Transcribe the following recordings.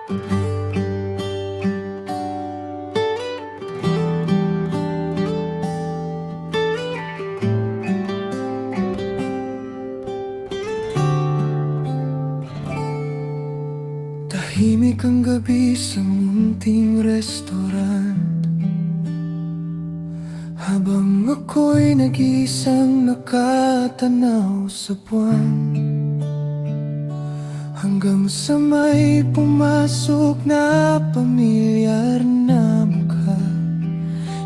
Tahimik ang gabi sa munting restaurant, habang ako'y nag-iisang nakatanaw sa buwan, hanggang sa may pumasok na pamilyar na mukha.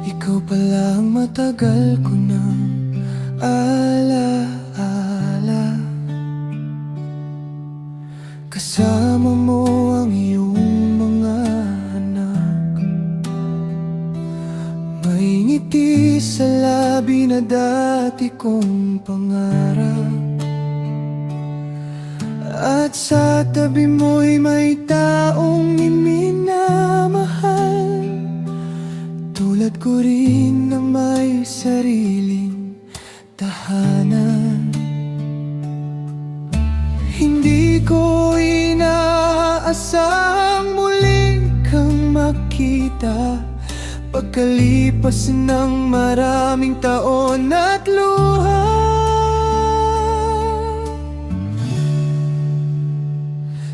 Ikaw pala ang matagal ko nang alaala. Kasama mo ang iyong mga anak, may ngiti sa labi na dati kong pangarap. At sa tabi mo'y may taong iminamahal, tulad ko rin na may sariling tahanan. Hindi ko inaasahang muli kang makita, pagkalipas ng maraming taon at luha.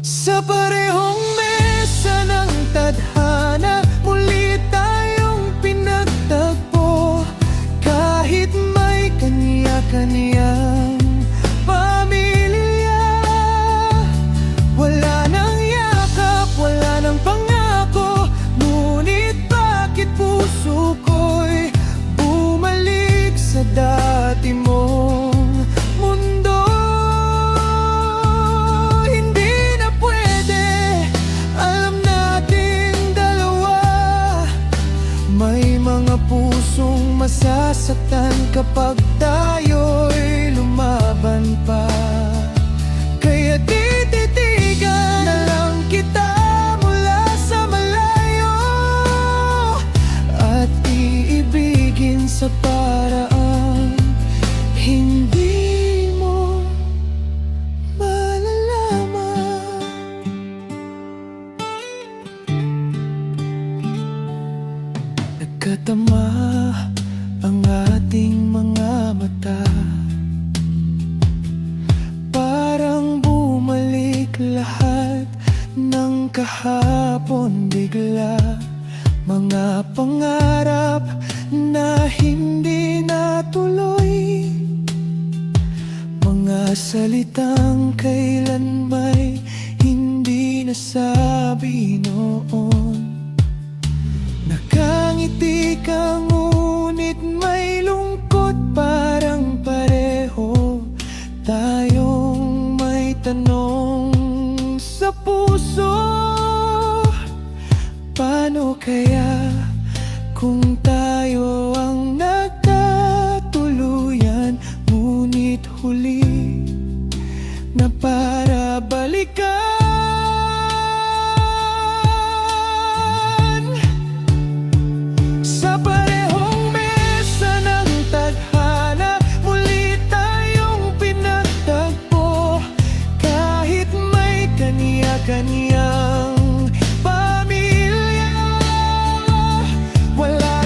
Sa parehong mesa ng tadhana, muli tayong pinagtagpo, kahit may kaniya-kaniyang pamilya. Wala nang yakap, wala nang pangako, ngunit bakit puso ko'y bumalik sa dati mong mundo? Hindi na pwede, alam nating dalawa, may mga pusong masasaktan kapag tayo'y lumaban pa. Kaya tititigan na lang kita mula sa malayo, at iibigin sa paraang hindi mo malalaman. Nagkatama ang ating mga mata, parang bumalik lahat ng kahapon bigla. Mga pangarap na hindi natuloy, mga salitang kailan may hindi nasabi noon. Nakangiti ka ngunit may lungkot, parang pareho tayong may tanong sa puso. Paano kaya kung tayo ang nagkatuluyan, ngunit huli na para balikan? Sa parehong mesa ng tadhana, muli tayong pinagtagpo, kahit may kaniya-kaniyang pamilya. Wala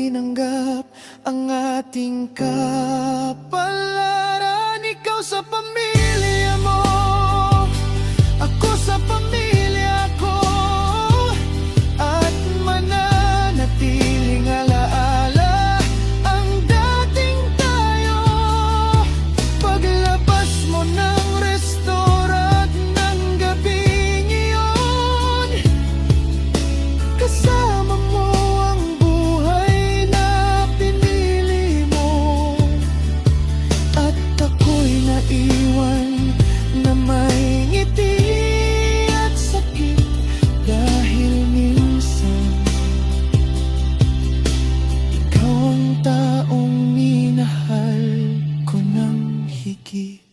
tinanggap ang ating kapalaran. Ikaw sa pamilya mo, ako sa pamilya ko, at mananatiling alaala ang dating tayo. Paglabas mo ng restaurant ng gabing iyon, kasama mo ang buhay na pinili mo, at ako'y naiwan na may ngiti at sakit dahil minsan ikaw ang taong minahal ko ng higit.